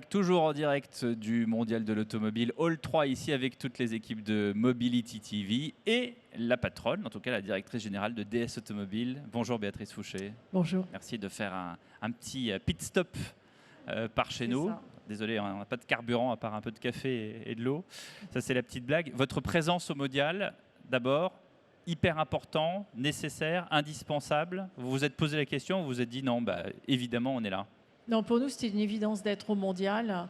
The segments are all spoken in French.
toujours en direct du Mondial de l'Automobile, Hall 3 ici avec toutes les équipes de Mobility TV et la patronne, en tout cas la directrice générale de DS Automobile. Bonjour Béatrice Fouché. Bonjour. Merci de faire un petit pit stop par chez nous. Ça. Désolé, on n'a pas de carburant à part un peu de café et de l'eau. Ça c'est la petite blague. Votre présence au Mondial, d'abord, hyper important, nécessaire, indispensable. Vous vous êtes posé la question, vous vous êtes dit non, bah, évidemment on est là. Non, pour nous, c'était une évidence d'être au mondial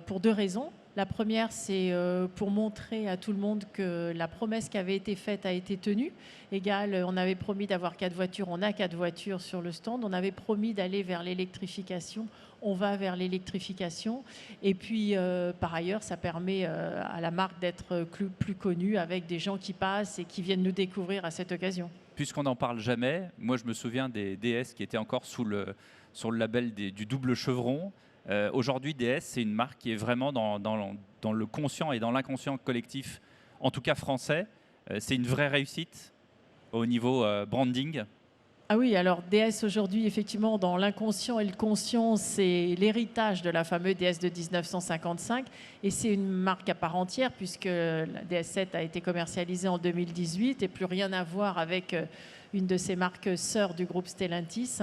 pour deux raisons. La première, c'est pour montrer à tout le monde que la promesse qui avait été faite a été tenue. On avait promis d'avoir 4 voitures, on a 4 voitures sur le stand. On avait promis d'aller vers l'électrification, on va vers l'électrification. Et puis, par ailleurs, ça permet à la marque d'être plus connue avec des gens qui passent et qui viennent nous découvrir à cette occasion. Puisqu'on n'en parle jamais, moi je me souviens des DS qui étaient encore sur le label du double chevron. Aujourd'hui, DS, c'est une marque qui est vraiment dans le conscient et dans l'inconscient collectif, en tout cas français. C'est une vraie réussite au niveau branding. Ah oui, alors DS aujourd'hui, effectivement, dans l'inconscient et le conscient, c'est l'héritage de la fameuse DS de 1955 et c'est une marque à part entière puisque la DS7 a été commercialisée en 2018 et plus rien à voir avec une de ces marques sœurs du groupe Stellantis.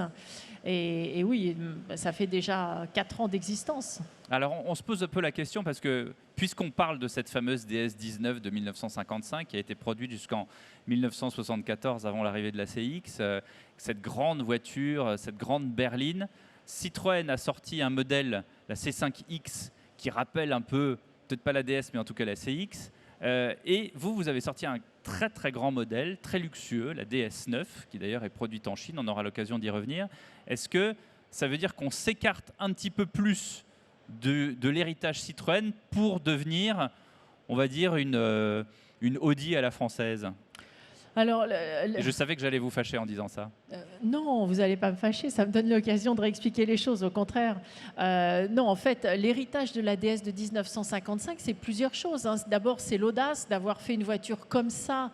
Et oui, ça fait déjà 4 ans d'existence. Alors, on se pose un peu la question parce que, puisqu'on parle de cette fameuse DS19 de 1955 qui a été produite jusqu'en 1974 avant l'arrivée de la CX, cette grande voiture, cette grande berline, Citroën a sorti un modèle, la C5X, qui rappelle un peu, peut-être pas la DS, mais en tout cas la CX. Et vous avez sorti un très très grand modèle, très luxueux, la DS9, qui d'ailleurs est produite en Chine, on aura l'occasion d'y revenir. Est-ce que ça veut dire qu'on s'écarte un petit peu plus de l'héritage Citroën pour devenir, on va dire, une Audi à la française? Alors, je savais que j'allais vous fâcher en disant ça. Non, vous n'allez pas me fâcher, ça me donne l'occasion de réexpliquer les choses, au contraire. Non, en fait, l'héritage de la DS de 1955, c'est plusieurs choses, hein. D'abord, c'est l'audace d'avoir fait une voiture comme ça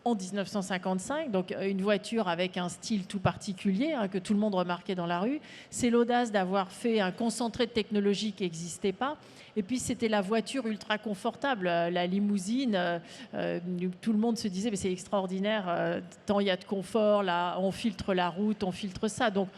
en 1955, donc une voiture avec un style tout particulier, hein, que tout le monde remarquait dans la rue. C'est l'audace d'avoir fait un concentré de technologie qui n'existait pas. Et puis c'était la voiture ultra confortable, la limousine. Tout le monde se disait mais c'est extraordinaire, tant il y a de confort, là, on filtre la route, on filtre ça. Donc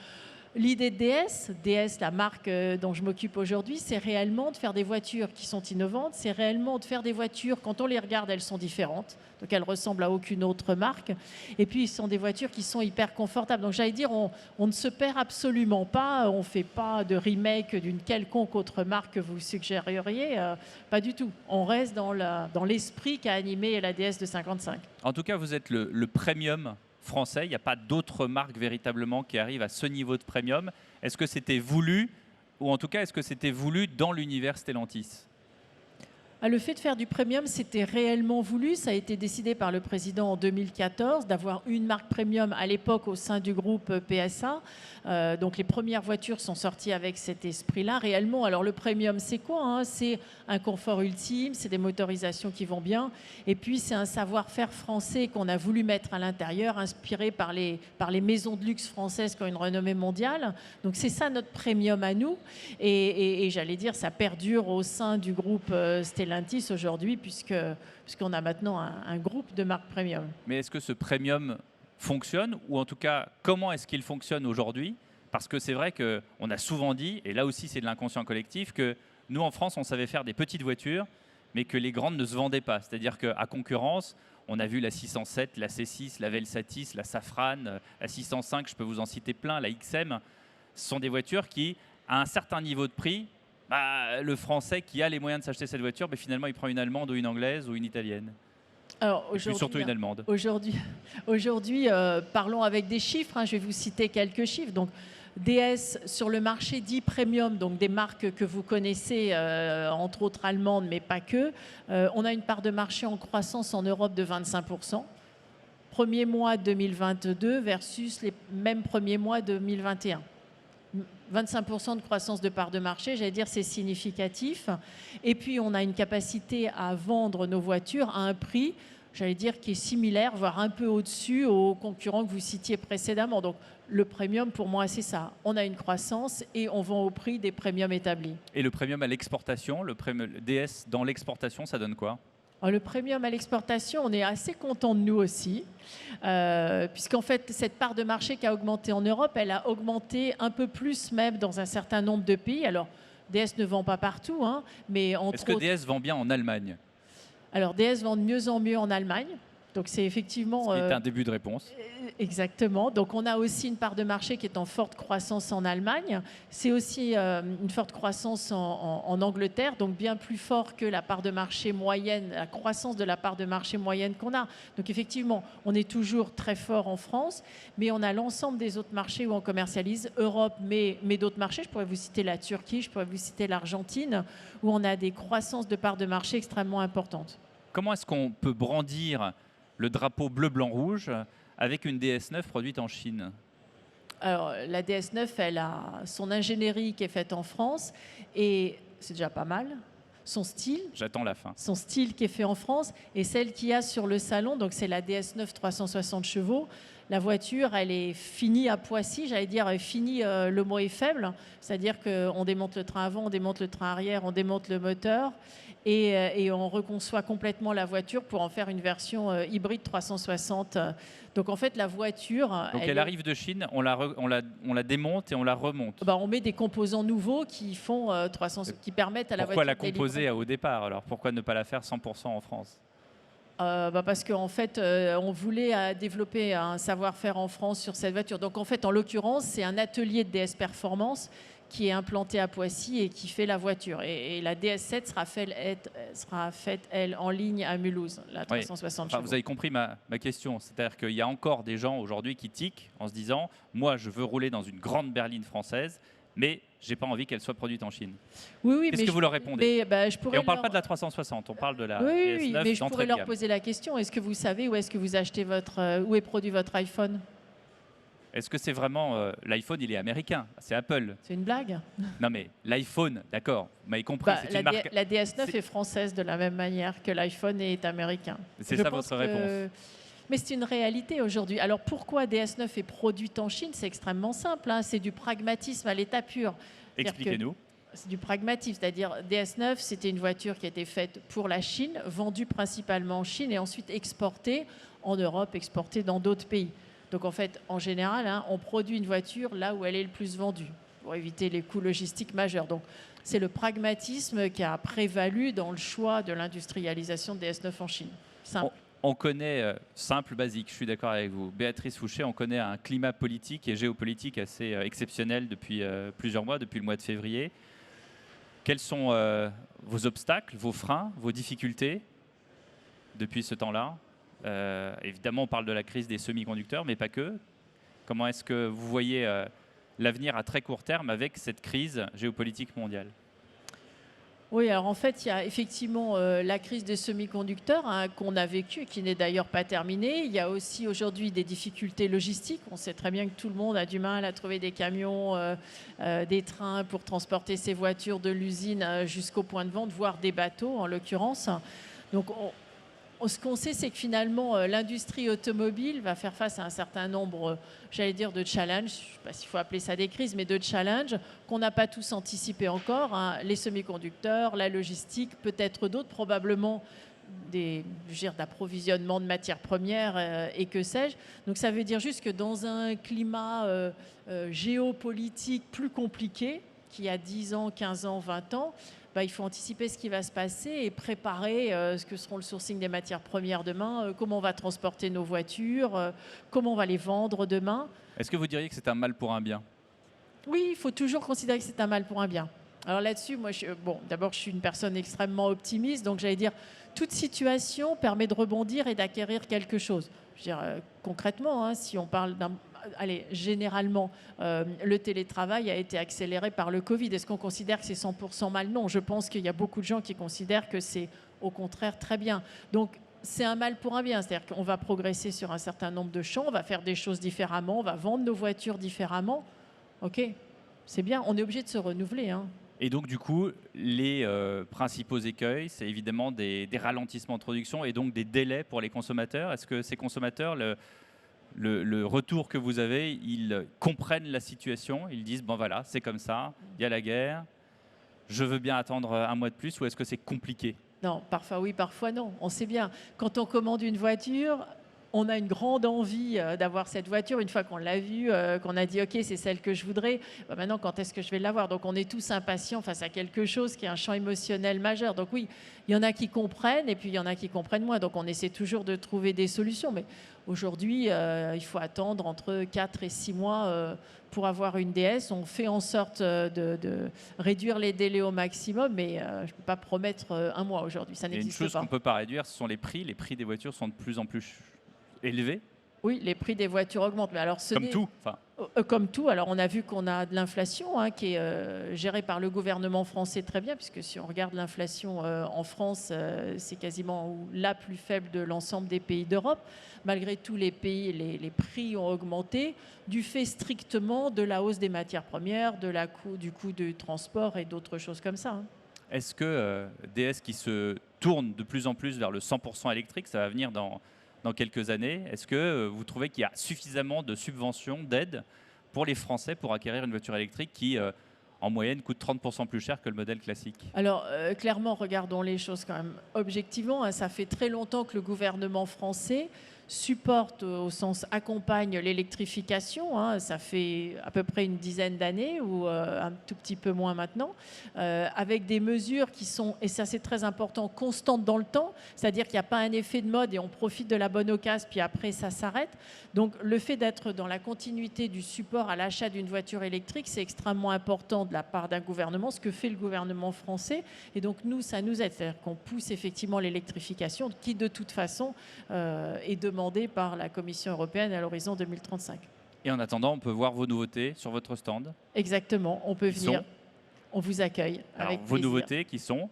l'idée de DS, la marque dont je m'occupe aujourd'hui, c'est réellement de faire des voitures qui sont innovantes, c'est réellement de faire des voitures, quand on les regarde, elles sont différentes, donc elles ressemblent à aucune autre marque, et puis ce sont des voitures qui sont hyper confortables. Donc j'allais dire, on ne se perd absolument pas, on ne fait pas de remake d'une quelconque autre marque que vous suggéreriez, pas du tout. On reste dans l'esprit qu'a animé la DS de 55. En tout cas, vous êtes le premium français, il n'y a pas d'autres marques véritablement qui arrivent à ce niveau de premium. Est-ce que c'était voulu, ou en tout cas, est-ce que c'était voulu dans l'univers Stellantis? Le fait de faire du premium, c'était réellement voulu. Ça a été décidé par le président en 2014 d'avoir une marque premium à l'époque au sein du groupe PSA. Donc les premières voitures sont sorties avec cet esprit-là. Réellement, alors le premium, c'est quoi, hein? C'est un confort ultime, c'est des motorisations qui vont bien. Et puis c'est un savoir-faire français qu'on a voulu mettre à l'intérieur, inspiré par les maisons de luxe françaises qui ont une renommée mondiale. Donc c'est ça notre premium à nous. Et j'allais dire, ça perdure au sein du groupe Stellantis aujourd'hui, puisqu'on a maintenant un groupe de marques premium. Mais est-ce que ce premium fonctionne, ou en tout cas, comment est-ce qu'il fonctionne aujourd'hui? Parce que c'est vrai qu'on a souvent dit, et là aussi c'est de l'inconscient collectif, que nous en France, on savait faire des petites voitures, mais que les grandes ne se vendaient pas. C'est-à-dire qu'à concurrence, on a vu la 607, la C6, la Velsatis, la Safran, la 605, je peux vous en citer plein, la XM. Ce sont des voitures qui, à un certain niveau de prix, le Français qui a les moyens de s'acheter cette voiture, finalement, il prend une Allemande ou une Anglaise ou une Italienne. Alors, et puis surtout une Allemande. Aujourd'hui, parlons avec des chiffres, hein. Je vais vous citer quelques chiffres. Donc, DS sur le marché dit premium, donc des marques que vous connaissez, entre autres allemandes, mais pas que. On a une part de marché en croissance en Europe de 25%. Premier mois 2022 versus les mêmes premiers mois 2021. 25% de croissance de part de marché, j'allais dire c'est significatif. Et puis on a une capacité à vendre nos voitures à un prix j'allais dire, qui est similaire, voire un peu au-dessus aux concurrents que vous citiez précédemment. Donc, le premium, pour moi, c'est ça. On a une croissance et on vend au prix des premiums établis. Et le premium à l'exportation, le DS dans l'exportation, ça donne quoi? Alors, le premium à l'exportation, on est assez content de nous aussi, puisqu'en fait, cette part de marché qui a augmenté en Europe, elle a augmenté un peu plus même dans un certain nombre de pays. Alors, DS ne vend pas partout, hein, mais entre Est-ce que autres... DS vend bien en Allemagne? Alors, DS vend de mieux en mieux en Allemagne. Donc, c'est effectivement... Ce qui est un début de réponse. Exactement. Donc, on a aussi une part de marché qui est en forte croissance en Allemagne. C'est aussi une forte croissance en Angleterre, donc bien plus fort que la part de marché moyenne, la croissance de la part de marché moyenne qu'on a. Donc, effectivement, on est toujours très fort en France, mais on a l'ensemble des autres marchés où on commercialise, Europe, mais d'autres marchés. Je pourrais vous citer la Turquie, je pourrais vous citer l'Argentine, où on a des croissances de part de marché extrêmement importantes. Comment est-ce qu'on peut brandir le drapeau bleu, blanc, rouge avec une DS9 produite en Chine? Alors, la DS9, elle a son ingénierie qui est faite en France et c'est déjà pas mal. Son style, J'attends la fin. son style qui est fait en France et celle qu'il y a sur le salon, donc c'est la DS9 360 chevaux. La voiture, elle est finie à Poissy, j'allais dire finie, le mot est faible, c'est-à-dire qu'on démonte le train avant, on démonte le train arrière, on démonte le moteur et on reconçoit complètement la voiture pour en faire une version hybride 360. Donc en fait, la voiture... Donc elle arrive de Chine, on la démonte et on la remonte. On met des composants nouveaux qui font 300, qui permettent à la Pourquoi voiture la de composer au départ alors? Pourquoi ne pas la faire 100% en France? parce qu'en fait, on voulait développer un savoir-faire en France sur cette voiture. Donc en fait, en l'occurrence, c'est un atelier de DS Performance qui est implanté à Poissy et qui fait la voiture. Et la DS7 sera faite, elle, en ligne à Mulhouse, la 360 chevaux. Vous avez compris ma question. C'est-à-dire qu'il y a encore des gens aujourd'hui qui tiquent en se disant « Moi, je veux rouler dans une grande berline française, mais je n'ai pas envie qu'elle soit produite en Chine. » Oui, Qu'est-ce que vous leur répondez? Et on ne parle pas de la 360, on parle de la DS9 Oui, mais je pourrais leur gamme. poser la question. Est-ce que vous savez où est-ce que vous achetez où est produit votre iPhone? Est-ce que c'est vraiment... l'iPhone, il est américain, c'est Apple. C'est une blague? Non mais l'iPhone, d'accord, vous m'avez compris, c'est une marque... La DS9 est française de la même manière que l'iPhone est américain. C'est ça votre réponse? Mais c'est une réalité aujourd'hui. Alors pourquoi DS9 est produite en Chine? C'est extrêmement simple, hein. C'est du pragmatisme à l'état pur. Expliquez-nous. C'est du pragmatisme, c'est-à-dire DS9, c'était une voiture qui a été faite pour la Chine, vendue principalement en Chine et ensuite exportée en Europe, exportée dans d'autres pays. Donc en fait, en général, hein, on produit une voiture là où elle est le plus vendue pour éviter les coûts logistiques majeurs. Donc c'est le pragmatisme qui a prévalu dans le choix de l'industrialisation de DS9 en Chine. Simple. On connaît, simple, basique, je suis d'accord avec vous. Béatrice Fouché, on connaît un climat politique et géopolitique assez exceptionnel depuis plusieurs mois, depuis le mois de février. Quels sont vos obstacles, vos freins, vos difficultés depuis ce temps-là? Évidemment, on parle de la crise des semi-conducteurs, mais pas que. Comment est-ce que vous voyez l'avenir à très court terme avec cette crise géopolitique mondiale? Oui, alors en fait, il y a effectivement la crise des semi-conducteurs, hein, qu'on a vécue et qui n'est d'ailleurs pas terminée. Il y a aussi aujourd'hui des difficultés logistiques. On sait très bien que tout le monde a du mal à trouver des camions, des trains pour transporter ses voitures de l'usine jusqu'au point de vente, voire des bateaux en l'occurrence. Donc ce qu'on sait, c'est que finalement, l'industrie automobile va faire face à un certain nombre, j'allais dire, de challenges, je ne sais pas s'il faut appeler ça des crises, mais de challenges qu'on n'a pas tous anticipés encore, hein. Les semi-conducteurs, la logistique, peut-être d'autres, probablement d'approvisionnement de matières premières et que sais-je. Donc ça veut dire juste que dans un climat géopolitique plus compliqué, qu'il y a 10 ans, 15 ans, 20 ans, il faut anticiper ce qui va se passer et préparer ce que seront le sourcing des matières premières demain, comment on va transporter nos voitures, comment on va les vendre demain. Est-ce que vous diriez que c'est un mal pour un bien? Oui, il faut toujours considérer que c'est un mal pour un bien. Alors là-dessus, moi, d'abord, je suis une personne extrêmement optimiste, donc j'allais dire, toute situation permet de rebondir et d'acquérir quelque chose. Je veux dire, concrètement, hein, si on parle généralement, le télétravail a été accéléré par le Covid. Est-ce qu'on considère que c'est 100% mal? Non, je pense qu'il y a beaucoup de gens qui considèrent que c'est au contraire très bien. Donc, c'est un mal pour un bien. C'est-à-dire qu'on va progresser sur un certain nombre de champs, on va faire des choses différemment, on va vendre nos voitures différemment. OK, c'est bien, on est obligé de se renouveler, hein. Et donc, du coup, les principaux écueils, c'est évidemment des ralentissements de production et donc des délais pour les consommateurs. Est-ce que ces consommateurs, le retour que vous avez, ils comprennent la situation? Ils disent, bon voilà, c'est comme ça, il y a la guerre, je veux bien attendre un mois de plus, ou est-ce que c'est compliqué? Non, parfois oui, parfois non. On sait bien, quand on commande une voiture, on a une grande envie d'avoir cette voiture. Une fois qu'on l'a vue, qu'on a dit OK, c'est celle que je voudrais, bah, maintenant, quand est-ce que je vais l'avoir? Donc on est tous impatients face à quelque chose qui est un champ émotionnel majeur. Donc oui, il y en a qui comprennent et puis il y en a qui comprennent moins. Donc on essaie toujours de trouver des solutions. Mais aujourd'hui, il faut attendre entre 4 et 6 mois pour avoir une DS. On fait en sorte de réduire les délais au maximum, mais je ne peux pas promettre un mois aujourd'hui. Ça Il y a une n'existe chose pas. qu'on ne peut pas réduire, ce sont les prix. Les prix des voitures sont de plus en plus élevés, Oui, les prix des voitures augmentent. Mais alors, comme tout. Enfin, comme tout. Alors, on a vu qu'on a de l'inflation qui est gérée par le gouvernement français très bien, puisque si on regarde l'inflation en France, c'est quasiment la plus faible de l'ensemble des pays d'Europe. Malgré tout, les pays, les prix ont augmenté du fait strictement de la hausse des matières premières, du coût du transport et d'autres choses comme ça. est-ce que DS qui se tourne de plus en plus vers le 100% électrique, ça va venir dans quelques années, est-ce que vous trouvez qu'il y a suffisamment de subventions, d'aides pour les Français pour acquérir une voiture électrique qui, en moyenne, coûte 30% plus cher que le modèle classique? Alors, clairement, regardons les choses quand même objectivement. Ça fait très longtemps que le gouvernement français supporte, au sens accompagne l'électrification. Ça fait à peu près une dizaine d'années ou un tout petit peu moins maintenant, avec des mesures qui sont, et ça c'est très important, constantes dans le temps. C'est-à-dire qu'il n'y a pas un effet de mode et on profite de la bonne occasion, puis après ça s'arrête. Donc le fait d'être dans la continuité du support à l'achat d'une voiture électrique, c'est extrêmement important de la part d'un gouvernement, ce que fait le gouvernement français. Et donc nous, ça nous aide. C'est-à-dire qu'on pousse effectivement l'électrification, qui de toute façon est demandée par la Commission européenne à l'horizon 2035. Et en attendant, on peut voir vos nouveautés sur votre stand. Exactement, on peut Qui venir. sont On vous accueille Alors, avec vos plaisir. nouveautés qui sont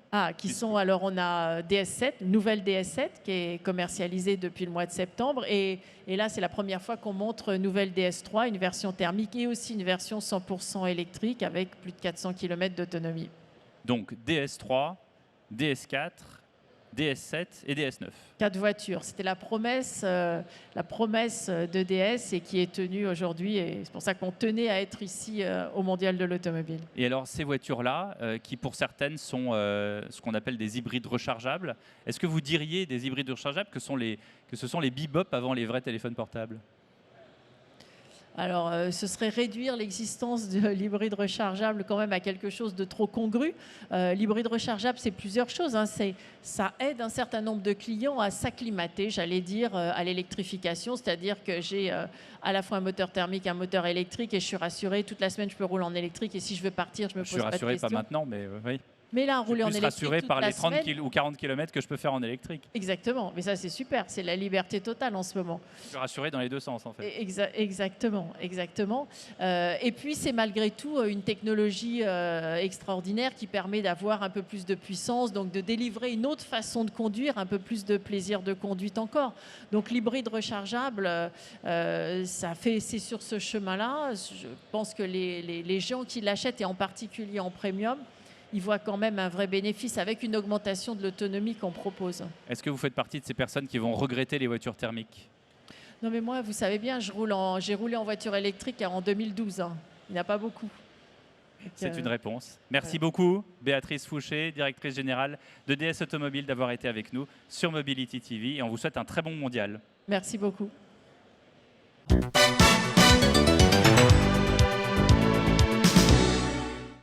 Alors on a DS7, nouvelle DS7 qui est commercialisée depuis le mois de septembre et là c'est la première fois qu'on montre nouvelle DS3, une version thermique et aussi une version 100% électrique avec plus de 400 km d'autonomie. donc DS3, DS4, DS7 et DS9. 4 voitures, c'était la promesse de DS et qui est tenue aujourd'hui et c'est pour ça qu'on tenait à être ici au Mondial de l'automobile. Et alors ces voitures-là, qui pour certaines sont ce qu'on appelle des hybrides rechargeables, est-ce que vous diriez des hybrides rechargeables que ce sont les bebop avant les vrais téléphones portables? Alors, ce serait réduire l'existence de l'hybride rechargeable quand même à quelque chose de trop congru. L'hybride rechargeable, c'est plusieurs choses. Ça aide un certain nombre de clients à s'acclimater, j'allais dire, à l'électrification. C'est-à-dire que j'ai à la fois un moteur thermique, un moteur électrique et je suis rassurée. Toute la semaine, je peux rouler en électrique et si je veux partir, je me pose pas de questions. Je suis rassuré, pas maintenant, mais oui. Mais là, Je suis rouler en plus électrique rassuré toute par la les 30 semaine, ou 40 km que je peux faire en électrique. exactement. Mais ça, c'est super. C'est la liberté totale en ce moment. Je suis rassuré dans les deux sens, en fait. Exactement. Et puis, c'est malgré tout une technologie extraordinaire qui permet d'avoir un peu plus de puissance, donc de délivrer une autre façon de conduire, un peu plus de plaisir de conduite encore. Donc, l'hybride rechargeable, c'est sur ce chemin-là. Je pense que les gens qui l'achètent, et en particulier en premium, ils voient quand même un vrai bénéfice avec une augmentation de l'autonomie qu'on propose. Est-ce que vous faites partie de ces personnes qui vont regretter les voitures thermiques? Non mais moi, vous savez bien, j'ai roulé en voiture électrique en 2012. Il n'y en a pas beaucoup. C'est une réponse. Merci beaucoup, Béatrice Fouché, directrice générale de DS Automobile, d'avoir été avec nous sur Mobility TV. Et on vous souhaite un très bon mondial. Merci beaucoup.